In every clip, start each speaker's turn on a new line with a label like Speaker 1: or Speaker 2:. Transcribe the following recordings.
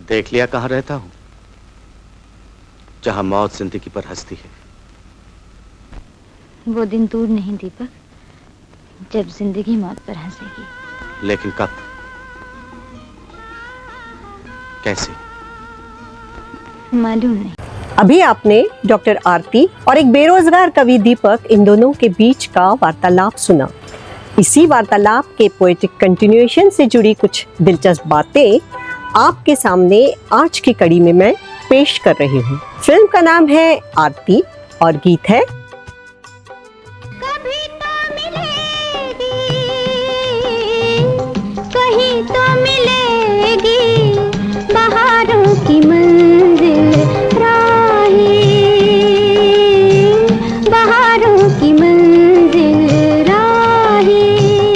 Speaker 1: देख लिया कहाँ रहता हूँ, जहां मौत जिंदगी पर हंसती है।
Speaker 2: वो दिन दूर नहीं दीपक, जब जिंदगी मौत पर हंसेगी।
Speaker 1: लेकिन कब, कैसे,
Speaker 2: मालूम नहीं।
Speaker 3: अभी आपने डॉक्टर आरती और एक बेरोजगार कवि दीपक, इन दोनों के बीच का वार्तालाप सुना। इसी वार्तालाप के पोएटिक कंटिन्यूएशन से जुड़ी कुछ दिलचस्प बातें आपके सामने आज की कड़ी में मैं पेश कर रही हूँ। फिल्म का नाम है आरती और गीत है
Speaker 4: कभी तो मिलेगी, कहीं तो मिलेगी बहारों की मंजिल राही, बहारों की मंजिल राही।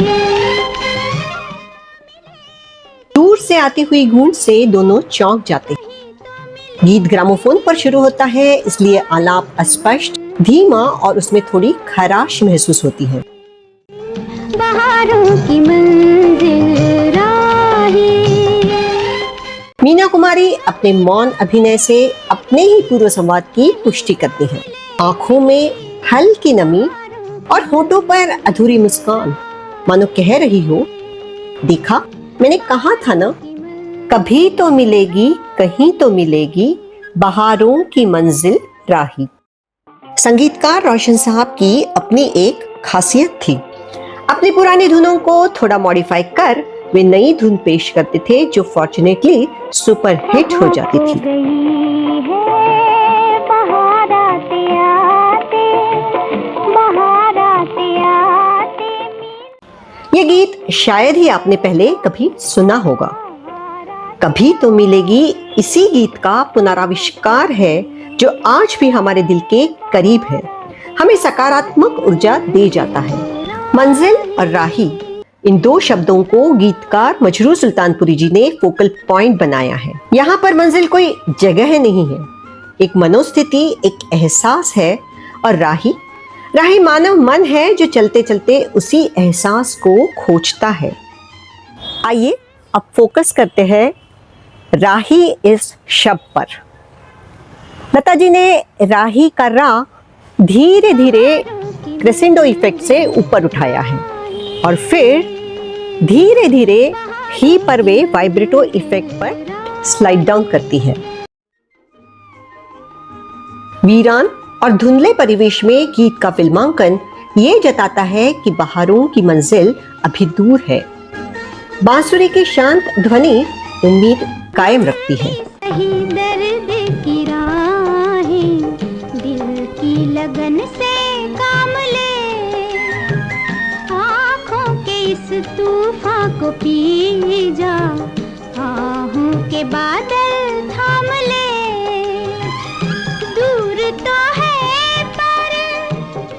Speaker 3: दूर से आती हुई गूंज से दोनों चौंक जाते हैं। गीत ग्रामोफोन पर शुरू होता है, इसलिए आलाप अस्पष्ट, धीमा और उसमें थोड़ी खराश महसूस होती है।
Speaker 4: बहारों की मंजिल राही।
Speaker 3: मीना कुमारी अपने मौन अभिनय से अपने ही पूर्व संवाद की पुष्टि करती हैं। आंखों में हल्की नमी और होठों पर अधूरी मुस्कान, मानो कह रही हो, देखा मैंने कहा था ना, कभी तो मिलेगी कहीं तो मिलेगी बहारों की मंजिल राही। संगीतकार रोशन साहब की अपनी एक खासियत थी। अपनी पुरानी धुनों को थोड़ा मॉडिफाई कर वे नई धुन पेश करते थे, जो फॉर्चुनेटली सुपर हिट हो जाती थी। ये गीत शायद ही आपने पहले कभी सुना होगा। कभी तो मिलेगी इसी गीत का पुनराविष्कार है, जो आज भी हमारे दिल के करीब है, हमें सकारात्मक ऊर्जा दे जाता है। मंजिल और राही, इन दो शब्दों को गीतकार मजरूह सुल्तानपुरी जी ने फोकल पॉइंट बनाया है। यहाँ पर मंजिल कोई जगह नहीं है, एक मनोस्थिति, एक एहसास है, और राही मानव मन है जो चलते चलते उसी एहसास को खोजता है। आइए अब फोकस करते हैं राही इस शब्द पर। लता जी ने राही का रा धीरे धीरे क्रेसेंडो इफेक्ट से ऊपर उठाया है और फिर धीरे धीरे ही पर वे वाइब्रेटो इफेक्ट पर स्लाइड डाउन करती है। वीरान और धुंधले परिवेश में गीत का फिल्मांकन ये जताता है कि बहारों की मंजिल अभी दूर है। बांसुरी की शांत ध्वनि उम्मीद कायम रखती है।
Speaker 4: दर्द की राहें दिल की लगन से काम ले, आँखों के इस तूफान को पी जा, आहों के बादल थाम ले। दूर तो है पर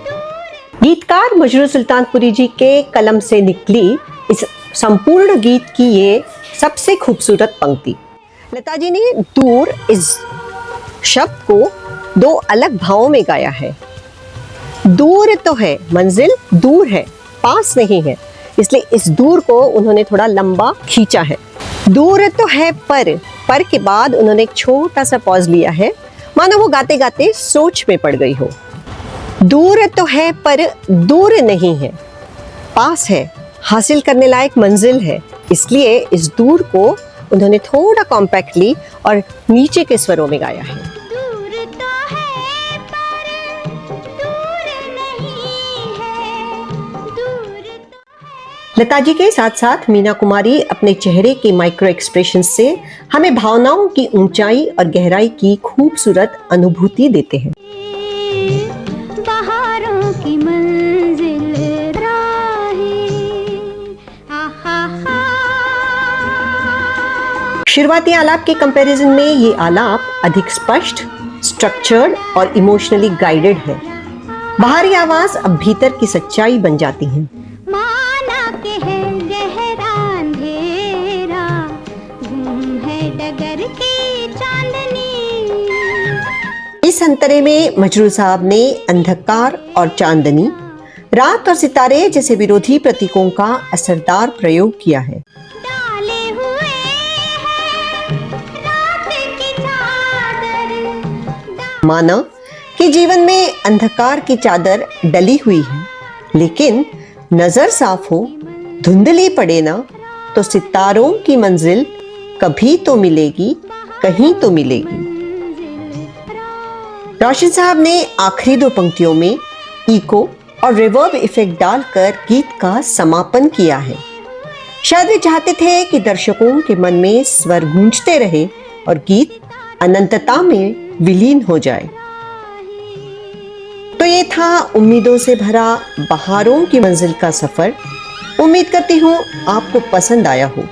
Speaker 4: दूर।
Speaker 3: गीतकार मजरूह सुल्तानपुरी जी के कलम से निकली इस संपूर्ण गीत की ये सबसे खूबसूरत पंक्ति। लता जी ने दूर इस शब्द को दो अलग भावों में गाया है। दूर तो है, मंजिल दूर है, पास नहीं है, इसलिए इस दूर को उन्होंने थोड़ा लंबा खींचा है। दूर तो है पर के बाद उन्होंने एक छोटा सा पॉज लिया है, मानो वो गाते गाते सोच में पड़ गई हो। दूर तो है पर दूर नहीं है, पास है, हासिल करने लायक मंजिल है, इसलिए इस दूर को उन्होंने थोड़ा कॉम्पैक्टली और नीचे के स्वरों में गाया है।
Speaker 4: दूर तो है पर दूर नहीं है, दूर तो।
Speaker 3: लता जी के साथ साथ मीना कुमारी अपने चेहरे के माइक्रो एक्सप्रेशन से हमें भावनाओं की ऊंचाई और गहराई की खूबसूरत अनुभूति देते हैं।
Speaker 4: बहारों की मंजिल राही।
Speaker 3: शुरुआती आलाप के कंपैरिजन में ये आलाप अधिक स्पष्ट, स्ट्रक्चर्ड और इमोशनली गाइडेड है। बाहरी आवाज अब भीतर की सच्चाई बन जाती है।
Speaker 4: माना के है गहरा अंधेरा, गुम है डगर की चांदनी।
Speaker 3: इस अंतरे में मजरूह साहब ने अंधकार और चांदनी, रात और सितारे जैसे विरोधी प्रतीकों का असरदार प्रयोग किया है।
Speaker 4: डाले हुए हैं
Speaker 3: माना कि जीवन में अंधकार की चादर डली हुई है, लेकिन नजर साफ हो, धुंधली पड़े ना, तो सितारों की मंजिल कभी तो मिलेगी, कहीं तो मिलेगी। रोशन साहब ने आखिरी दो पंक्तियों में इको और रिवर्ब इफेक्ट डालकर गीत का समापन किया है। शायद वे चाहते थे कि दर्शकों के मन में स्वर गूंजते रहे और गीत अनंतता में विलीन हो जाए। तो ये था उम्मीदों से भरा बहारों की मंजिल का सफर। उम्मीद करती हूँ आपको पसंद आया हो।